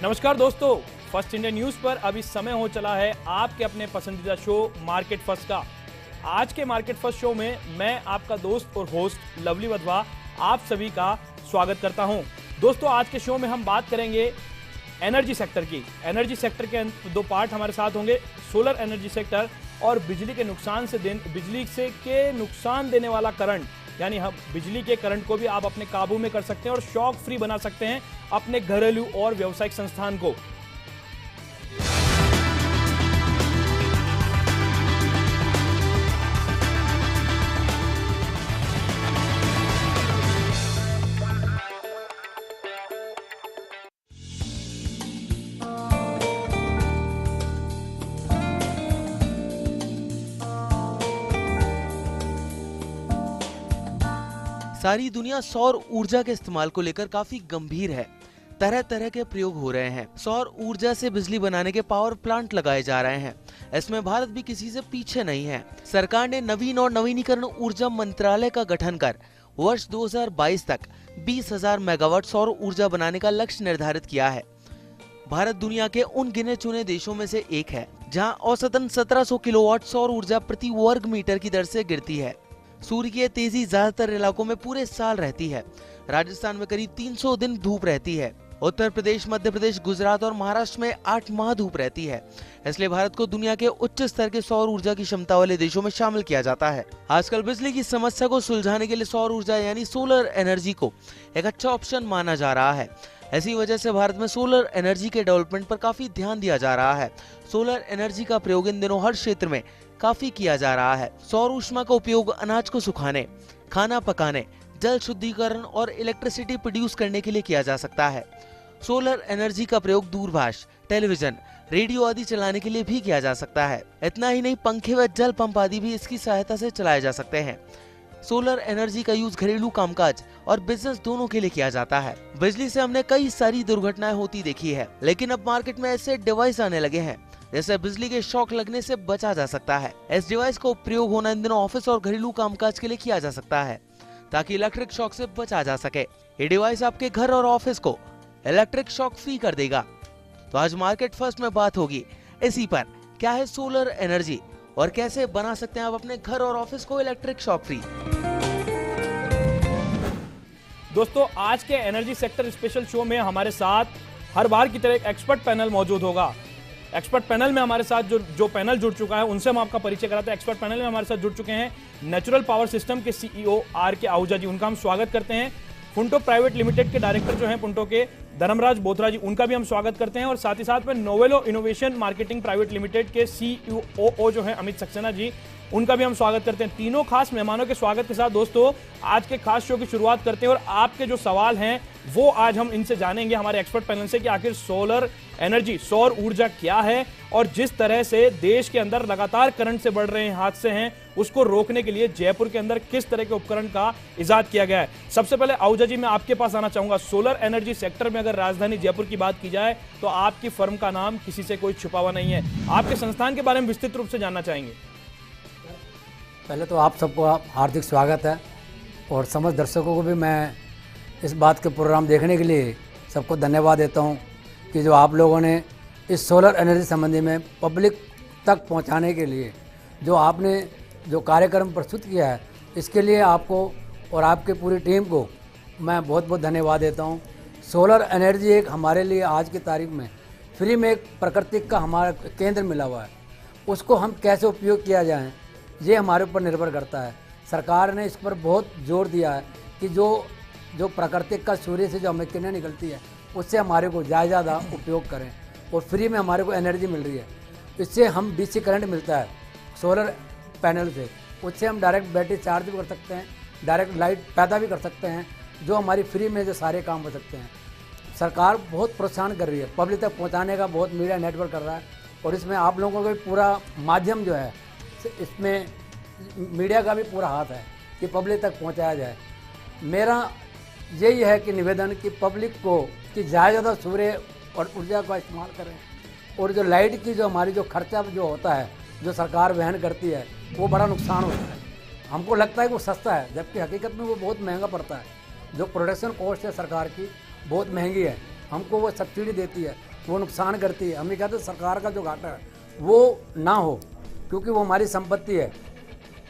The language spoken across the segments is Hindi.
नमस्कार दोस्तों, फर्स्ट इंडिया न्यूज पर अभी समय हो चला है आपके अपने पसंदीदा शो मार्केट फर्स्ट का। आज के मार्केट फर्स्ट शो में मैं आपका दोस्त और होस्ट लवली वधवा आप सभी का स्वागत करता हूं। दोस्तों, आज के शो में हम बात करेंगे एनर्जी सेक्टर की। एनर्जी सेक्टर के दो पार्ट हमारे साथ होंगे, सोलर एनर्जी सेक्टर और बिजली के नुकसान देने वाला करंट, यानी हम बिजली के करंट को भी आप अपने काबू में कर सकते हैं और शॉक फ्री बना सकते हैं अपने घरेलू और व्यावसायिक संस्थान को। सारी दुनिया सौर ऊर्जा के इस्तेमाल को लेकर काफी गंभीर है। तरह तरह के प्रयोग हो रहे हैं। सौर ऊर्जा से बिजली बनाने के पावर प्लांट लगाए जा रहे हैं। इसमें भारत भी किसी से पीछे नहीं है। सरकार ने नवीन और नवीनीकरण ऊर्जा मंत्रालय का गठन कर वर्ष 2022 तक 20,000 मेगावाट सौर ऊर्जा बनाने का लक्ष्य निर्धारित किया है। भारत दुनिया के उन गिने चुने देशों में से एक है जहां औसतन 1700 किलोवाट सौर ऊर्जा प्रति वर्ग मीटर की दर से गिरती है। सूर्य की तेजी ज्यादातर इलाकों में पूरे साल रहती है। राजस्थान में करीब 300 दिन धूप रहती है। उत्तर प्रदेश, मध्य प्रदेश, गुजरात और महाराष्ट्र में 8 माह धूप रहती है। इसलिए भारत को दुनिया के उच्च स्तर के सौर ऊर्जा की क्षमता वाले देशों में शामिल किया जाता है। आजकल बिजली की समस्या को सुलझाने के लिए सौर ऊर्जा यानी सोलर एनर्जी को एक अच्छा ऑप्शन माना जा रहा है। ऐसी वजह से भारत में सोलर एनर्जी के डेवलपमेंट पर काफी ध्यान दिया जा रहा है। सोलर एनर्जी का प्रयोग इन दिनों हर क्षेत्र में काफी किया जा रहा है। सौर ऊष्मा का उपयोग अनाज को सुखाने, खाना पकाने, जल शुद्धिकरण और इलेक्ट्रिसिटी प्रोड्यूस करने के लिए किया जा सकता है। सोलर एनर्जी का प्रयोग दूरभाष, टेलीविजन, रेडियो आदि चलाने के लिए भी किया जा सकता है। इतना ही नहीं, पंखे व जल पंप आदि भी इसकी सहायता से चलाए जा सकते हैं। सोलर एनर्जी का यूज घरेलू कामकाज और बिजनेस दोनों के लिए किया जाता है। बिजली से हमने कई सारी दुर्घटनाएं होती देखी है, लेकिन अब मार्केट में ऐसे डिवाइस आने लगे हैं जैसे बिजली के शॉक लगने से बचा जा सकता है। इस डिवाइस का प्रयोग होना इन दिनों ऑफिस और घरेलू कामकाज के लिए किया जा सकता है ताकि इलेक्ट्रिक शॉक से बचा जा सके। ये डिवाइस आपके घर और ऑफिस को इलेक्ट्रिक शॉक फ्री कर देगा। तो आज मार्केट फर्स्ट में बात होगी इसी पर, क्या है सोलर एनर्जी और कैसे बना सकते हैं आप अपने घर और ऑफिस को इलेक्ट्रिक शॉक फ्री। दोस्तों, आज के एनर्जी सेक्टर स्पेशल शो में हमारे साथ हर बार की तरह एक एक्सपर्ट पैनल मौजूद होगा। एक्सपर्ट पैनल में हमारे साथ जो पैनल जुड़ चुका है उनसे हम आपका परिचय कराते हैं। एक्सपर्ट पैनल में हमारे साथ जुड़ चुके हैं नेचुरल पावर सिस्टम के सीईओ आर के आहूजा जी, उनका हम स्वागत करते हैं। पुंटो प्राइवेट लिमिटेड के डायरेक्टर जो हैं पुंटो के, धर्मराज बोथरा जी, उनका भी हम स्वागत करते हैं। और साथ ही साथ में नोवेलो इनोवेशन मार्केटिंग प्राइवेट लिमिटेड के सीईओ जो हैं अमित सक्सेना जी, उनका भी हम स्वागत करते हैं। तीनों खास मेहमानों के स्वागत के साथ दोस्तों आज के खास शो की शुरुआत करते हैं और आपके जो सवाल हैं वो आज हम इनसे जानेंगे हमारे एक्सपर्ट पैनल से कि आखिर सोलर एनर्जी, सौर ऊर्जा क्या है और जिस तरह से देश के अंदर लगातार करंट से बढ़ रहे हैं हादसे हैं उसको रोकने के लिए जयपुर के अंदर किस तरह के उपकरण का इजाद किया गया है। सबसे पहले आहूजा जी, मैं आपके पास आना चाहूंगा। सोलर एनर्जी सेक्टर में अगर राजधानी जयपुर की बात की जाए तो आपकी फर्म का नाम किसी से कोई छुपा हुआ नहीं है। आपके संस्थान के बारे में विस्तृत रूप से जानना चाहेंगे। पहले तो आप सबको हार्दिक स्वागत है और समस्त दर्शकों को भी मैं इस बात के प्रोग्राम देखने के लिए सबको धन्यवाद देता हूं कि जो आप लोगों ने इस सोलर एनर्जी संबंधी में पब्लिक तक पहुंचाने के लिए जो आपने जो कार्यक्रम प्रस्तुत किया है, इसके लिए आपको और आपके पूरी टीम को मैं बहुत बहुत धन्यवाद देता हूं। सोलर एनर्जी एक हमारे लिए आज की तारीख में फ्री में एक प्राकृतिक का हमारा केंद्र मिला हुआ है। उसको हम कैसे उपयोग किया जाए ये हमारे ऊपर निर्भर करता है। सरकार ने इस पर बहुत जोर दिया है कि जो प्राकृतिक का सूर्य से जो हमें किरणें निकलती है उससे हमारे को ज़्यादा उपयोग करें और फ्री में हमारे को एनर्जी मिल रही है। इससे हम डीसी करंट मिलता है सोलर पैनल से, उससे हम डायरेक्ट बैटरी चार्ज भी कर सकते हैं, डायरेक्ट लाइट पैदा भी कर सकते हैं, जो हमारी फ्री में जो सारे काम हो सकते हैं। सरकार बहुत प्रोत्साहन कर रही है, पब्लिक तक पहुँचाने का बहुत मीडिया नेटवर्क कर रहा है और इसमें आप लोगों का भी पूरा माध्यम जो है, इसमें मीडिया का भी पूरा हाथ है कि पब्लिक तक पहुंचाया जाए। मेरा यही है कि निवेदन कि पब्लिक को कि ज़्यादा सूर्य और ऊर्जा का इस्तेमाल करें और जो लाइट की जो हमारी जो खर्चा जो होता है जो सरकार वहन करती है वो बड़ा नुकसान होता है। हमको लगता है कि वो सस्ता है, जबकि हकीकत में वो बहुत महंगा पड़ता है। जो प्रोडक्शन कॉस्ट है सरकार की बहुत महंगी है, हमको वो सब्सिडी देती है वो नुकसान करती है। हम ये कहते हैं सरकार का जो घाटा है वो ना हो, क्योंकि वो हमारी संपत्ति है,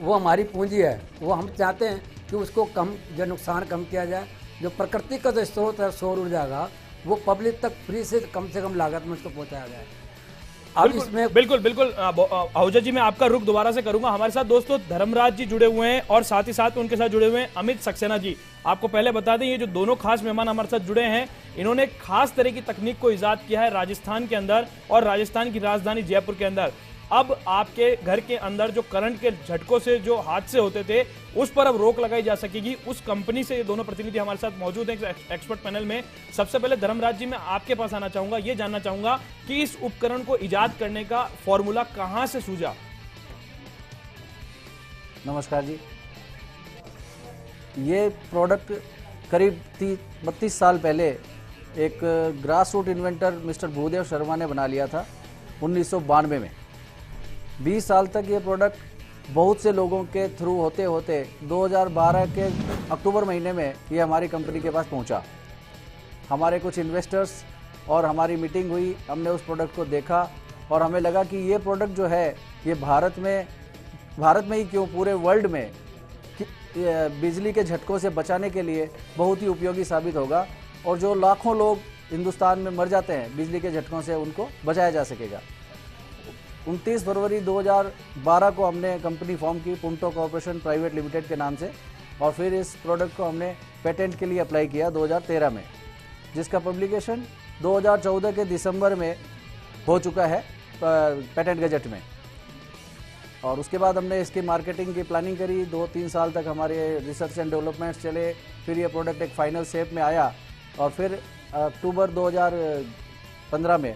वो हमारी पूंजी है। वो हम चाहते हैं कि उसको कम, जो नुकसान कम किया जाए। जो प्रकृति का जो स्रोत है सौर ऊर्जा का, वो पब्लिक तक फ्री से कम लागत में उसको पहुंचाया जाए। अब इसमें बिल्कुल आहूजा जी, मैं आपका रुख दोबारा से करूंगा। हमारे साथ दोस्तों धर्मराज जी जुड़े हुए हैं और साथ ही साथ उनके साथ जुड़े हुए हैं अमित सक्सेना जी। आपको पहले बता दें, ये जो दोनों खास मेहमान हमारे साथ जुड़े हैं, इन्होंने एक खास तरह की तकनीक को इजाद किया है राजस्थान के अंदर और राजस्थान की राजधानी जयपुर के अंदर। अब आपके घर के अंदर जो करंट के झटकों से जो हादसे होते थे, उस पर अब रोक लगाई जा सकेगी। उस कंपनी से ये दोनों प्रतिनिधि हमारे साथ मौजूद हैं एक्सपर्ट पैनल में। सबसे पहले धर्मराज जी, मैं आपके पास आना चाहूंगा, ये जानना चाहूंगा कि इस उपकरण को इजाद करने का फॉर्मूला कहां से सूझा? नमस्कार जी। ये प्रोडक्ट करीब 32 साल पहले एक grass root inventor mister Bhudev Sharma ने बना लिया था 1992 में। 20 साल तक ये प्रोडक्ट बहुत से लोगों के थ्रू होते होते 2012 के अक्टूबर महीने में ये हमारी कंपनी के पास पहुंचा। हमारे कुछ इन्वेस्टर्स और हमारी मीटिंग हुई, हमने उस प्रोडक्ट को देखा और हमें लगा कि ये प्रोडक्ट जो है ये भारत में ही क्यों पूरे वर्ल्ड में बिजली के झटकों से बचाने के लिए बहुत ही उपयोगी साबित होगा और जो लाखों लोग हिंदुस्तान में मर जाते हैं बिजली के झटकों से, उनको बचाया जा सकेगा। 29 फरवरी 2012 को हमने कंपनी फॉर्म की पुंटो कॉर्पोरेशन प्राइवेट लिमिटेड के नाम से, और फिर इस प्रोडक्ट को हमने पेटेंट के लिए अप्लाई किया 2013 में, जिसका पब्लिकेशन 2014 के दिसंबर में हो चुका है पेटेंट गजट में। और उसके बाद हमने इसकी मार्केटिंग की प्लानिंग करी। 2-3 साल तक हमारे रिसर्च एंड डेवलपमेंट्स चले, फिर ये प्रोडक्ट एक फाइनल शेप में आया और फिर अक्टूबर 2015 में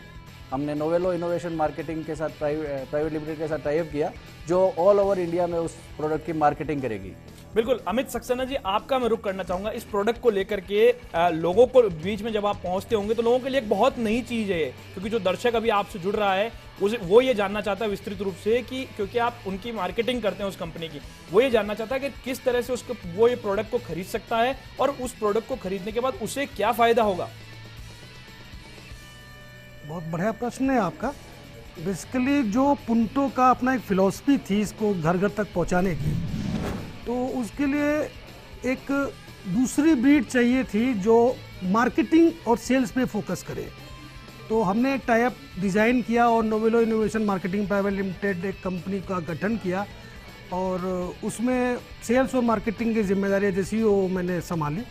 हमने नोवेलो इनोवेशन मार्केटिंग के साथ प्राइवेट लिमिटेड के साथ टाइप किया, जो ऑल ओवर इंडिया में उस प्रोडक्ट की मार्केटिंग करेगी। बिल्कुल अमित सक्सेना जी, आपका मैं रुख करना चाहूंगा इस प्रोडक्ट को लेकर के। लोगों को बीच में जब आप पहुंचते होंगे तो लोगों के लिए एक बहुत नई चीज है, क्योंकि जो दर्शक अभी आपसे जुड़ रहा है वो ये जानना चाहता है विस्तृत रूप से कि क्योंकि आप उनकी मार्केटिंग करते हैं उस कंपनी की, वो ये जानना चाहता है कि किस तरह से वो ये प्रोडक्ट को खरीद सकता है और उस प्रोडक्ट को खरीदने के बाद उसे क्या फायदा होगा। बहुत बढ़िया प्रश्न है आपका। बेसिकली जो पुंटो का अपना एक फिलॉसफी थी इसको घर घर तक पहुंचाने की, तो उसके लिए एक दूसरी ब्रीड चाहिए थी जो मार्केटिंग और सेल्स पे फोकस करे। तो हमने एक टाइप डिज़ाइन किया और नोवेलो इनोवेशन मार्केटिंग प्राइवेट लिमिटेड एक कंपनी का गठन किया और उसमें सेल्स और मार्केटिंग की जिम्मेदारी जैसी वो मैंने संभाली,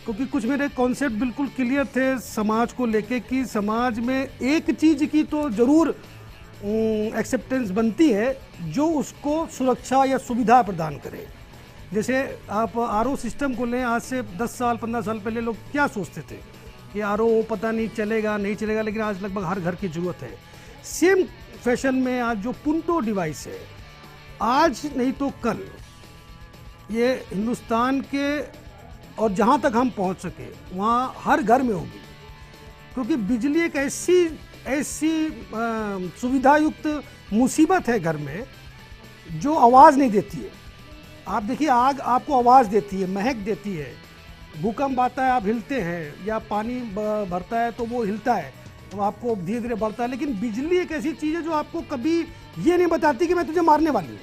क्योंकि कुछ मेरे कॉन्सेप्ट बिल्कुल क्लियर थे समाज को लेके कि समाज में एक चीज़ की तो ज़रूर एक्सेप्टेंस बनती है जो उसको सुरक्षा या सुविधा प्रदान करे। जैसे आप आरओ सिस्टम को लें, आज से 10 साल 15 साल पहले लोग क्या सोचते थे कि आरओ पता नहीं चलेगा नहीं चलेगा, लेकिन आज लगभग हर घर की ज़रूरत है। सेम फैशन में आज जो पुंटो डिवाइस है, आज नहीं तो कल ये हिंदुस्तान के और जहाँ तक हम पहुँच सके वहाँ हर घर में होगी, क्योंकि बिजली एक ऐसी सुविधा युक्त मुसीबत है घर में जो आवाज़ नहीं देती है। आप देखिए, आग आपको आवाज़ देती है, महक देती है, भूकंप आता है आप हिलते हैं, या पानी भरता है तो वो हिलता है तो आपको धीरे धीरे बढ़ता है। लेकिन बिजली एक ऐसी चीज़ है जो आपको कभी ये नहीं बताती कि मैं तुझे मारने वाली हूँ।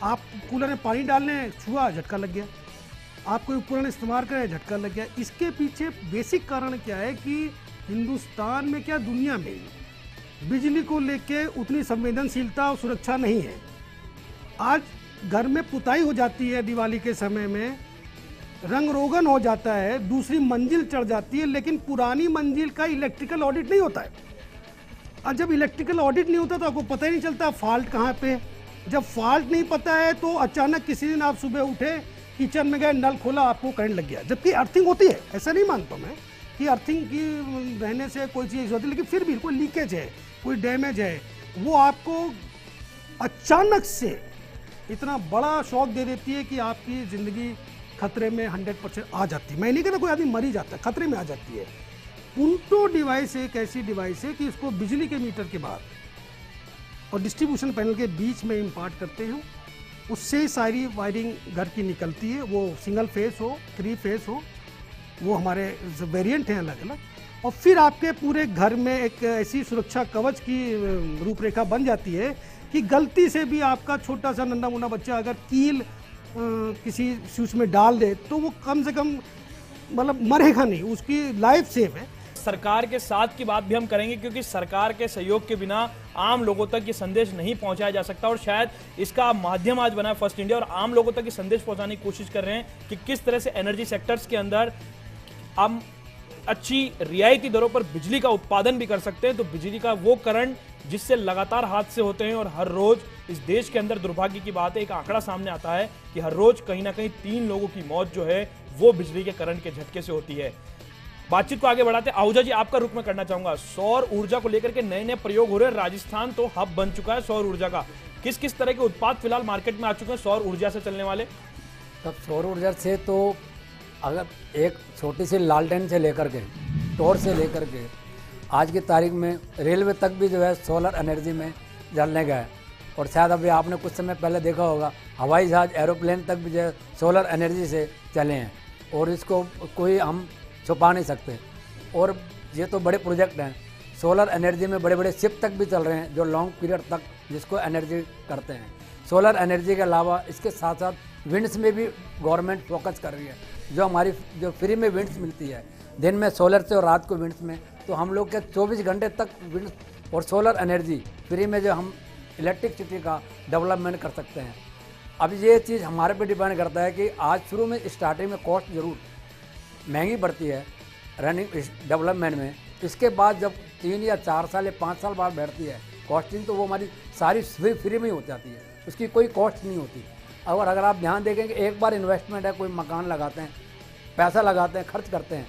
आप कूलर में पानी डालने छुआ, झटका लग गया, आप कोई उपकरण इस्तेमाल करें, झटका लग गया। इसके पीछे बेसिक कारण क्या है कि हिंदुस्तान में क्या दुनिया में बिजली को लेके उतनी संवेदनशीलता और सुरक्षा नहीं है। आज घर में पुताई हो जाती है, दिवाली के समय में रंग रोगन हो जाता है, दूसरी मंजिल चढ़ जाती है, लेकिन पुरानी मंजिल का इलेक्ट्रिकल ऑडिट नहीं होता है। और जब इलेक्ट्रिकल ऑडिट नहीं होता तो आपको पता ही नहीं चलता फॉल्ट कहाँ पे है। जब फॉल्ट नहीं पता है तो अचानक किसी दिन आप सुबह उठे, किचन में गए, नल खोला, आपको करंट लग गया, जबकि अर्थिंग होती है। ऐसा नहीं मानता मैं कि अर्थिंग की रहने से कोई चीज़ होती है, लेकिन फिर भी कोई लीकेज है, कोई डैमेज है, वो आपको अचानक से इतना बड़ा शॉक दे देती है कि आपकी ज़िंदगी खतरे में 100% आ जाती है। मैं नहीं कहता कोई आदमी मर ही जाता है, खतरे में आ जाती है। पुंटो डिवाइस एक ऐसी डिवाइस है कि इसको बिजली के मीटर के बाद और डिस्ट्रीब्यूशन पैनल के बीच में इम्पार्ट करते हैं, उससे सारी वायरिंग घर की निकलती है, वो सिंगल फेस हो, 3 फेस हो, वो हमारे वेरिएंट हैं अलग अलग। और फिर आपके पूरे घर में एक ऐसी सुरक्षा कवच की रूपरेखा बन जाती है कि गलती से भी आपका छोटा सा नन्हा मुन्ना बच्चा अगर कील किसी स्विच में डाल दे तो वो कम से कम मतलब मरेगा नहीं, उसकी लाइफ सेफ है। सरकार के साथ की बात भी हम करेंगे, क्योंकि सरकार के सहयोग के बिना आम लोगों तक ये संदेश नहीं पहुंचाया जा सकता, और शायद इसका माध्यम आज बना है फर्स्ट इंडिया, और आम लोगों तक ये संदेश पहुंचाने की कोशिश कर रहे हैं कि किस तरह से एनर्जी सेक्टर्स के अंदर हम अच्छी रियायती दरों पर बिजली का उत्पादन भी कर सकते हैं। तो बिजली का वो करंट जिससे लगातार हादसे होते हैं, और हर रोज इस देश के अंदर दुर्भाग्य की बात है, एक आंकड़ा सामने आता है कि हर रोज कहीं ना कहीं 3 लोगों की मौत जो है वो बिजली के करंट के झटके से होती है। बातचीत को आगे बढ़ाते हैं। आहूजा जी, आपका रुख मैं करना चाहूंगा। सौर ऊर्जा को लेकर के नए नए प्रयोग हो रहे हैं। राजस्थान तो हब बन चुका है सौर ऊर्जा का। किस किस तरह के उत्पाद फिलहाल मार्केट में आ चुके हैं सौर ऊर्जा से चलने वाले? तब सौर ऊर्जा से तो अगर एक छोटी सी लालटेन से लेकर के टॉर्च से लेकर के आज की तारीख में रेलवे तक भी जो है सोलर एनर्जी में चलने गया है। और शायद अभी आपने कुछ समय पहले देखा होगा हवाई जहाज एरोप्लेन तक भी जो है सोलर एनर्जी से चले हैं, और इसको कोई हम छुपा नहीं सकते। और ये तो बड़े प्रोजेक्ट हैं, सोलर एनर्जी में बड़े बड़े शिप तक भी चल रहे हैं जो लॉन्ग पीरियड तक जिसको एनर्जी करते हैं। सोलर एनर्जी के अलावा इसके साथ साथ विंड्स में भी गवर्नमेंट फोकस कर रही है। जो हमारी जो फ्री में विंड्स मिलती है दिन में सोलर से और रात को विंड्स में, तो हम लोग के 24 घंटे तक विंड्स और सोलर एनर्जी फ्री में जो हम इलेक्ट्रिसिटी का डेवलपमेंट कर सकते हैं। अब ये चीज़ हमारे पे डिपेंड करता है कि आज शुरू में स्टार्टिंग में कॉस्ट ज़रूर महंगी पड़ती है रनिंग डेवलपमेंट में। इसके बाद जब 3 या 4 साल या 5 साल बाद बैठती है कॉस्टिंग, तो वो हमारी सारी फ्री में ही हो जाती है, उसकी कोई कॉस्ट नहीं होती। और अगर आप ध्यान देखें कि एक बार इन्वेस्टमेंट है, कोई मकान लगाते हैं, पैसा लगाते हैं, खर्च करते हैं,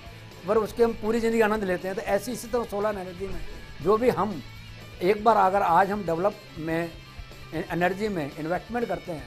पर उसके हम पूरी ज़िंदगी आनंद लेते हैं। तो ऐसी इसी तरह सोलर एनर्जी में जो भी हम एक बार अगर आज हम डेवलप में एनर्जी में इन्वेस्टमेंट करते हैं,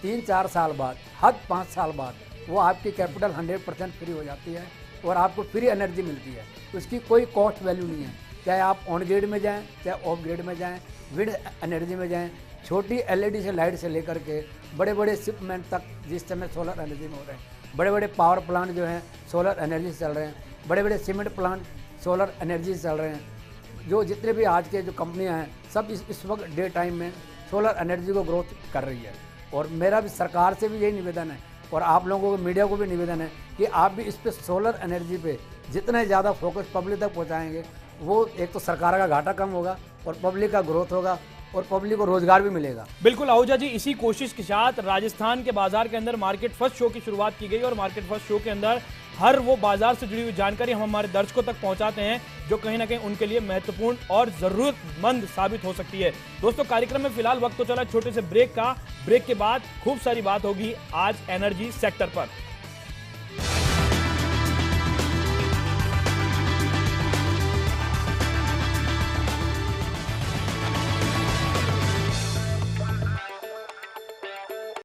3-4 साल बाद, हद 5 साल बाद वो आपकी कैपिटल 100% फ्री हो जाती है और आपको फ्री एनर्जी मिलती है। उसकी कोई कॉस्ट वैल्यू नहीं है, चाहे आप ऑन ग्रिड में जाएं, चाहे ऑफ ग्रिड में जाएं, विंड एनर्जी में जाएं, छोटी LED से लाइट से लेकर के बड़े बड़े शिपमेंट तक जिस समय सोलर एनर्जी में हो रहे हैं। बड़े बड़े पावर प्लांट जो हैं सोलर एनर्जी से चल रहे हैं, बड़े बड़े सीमेंट प्लांट सोलर एनर्जी से चल रहे हैं। जो जितने भी आज के जो कंपनियां हैं सब इस वक्त डे टाइम में सोलर एनर्जी को ग्रोथ कर रही है। और मेरा भी सरकार से भी यही निवेदन है और आप लोगों को मीडिया को भी निवेदन है कि आप भी इस पे सोलर एनर्जी पे जितना ज़्यादा फोकस पब्लिक तक पहुंचाएंगे, वो एक तो सरकार का घाटा कम होगा और पब्लिक का ग्रोथ होगा और पब्लिक को रोजगार भी मिलेगा। बिल्कुल आहूजा जी, इसी कोशिश के साथ राजस्थान के बाजार के अंदर मार्केट फर्स्ट शो की शुरुआत की गई और मार्केट फर्स्ट शो के अंदर हर वो बाजार से जुड़ी हुई जानकारी हम हमारे दर्शकों तक पहुंचाते हैं जो कहीं ना कहीं उनके लिए महत्वपूर्ण और जरूरतमंद साबित हो सकती है। दोस्तों, कार्यक्रम में फिलहाल वक्त तो चला छोटे से ब्रेक का। ब्रेक के बाद खूब सारी बात होगी आज एनर्जी सेक्टर पर।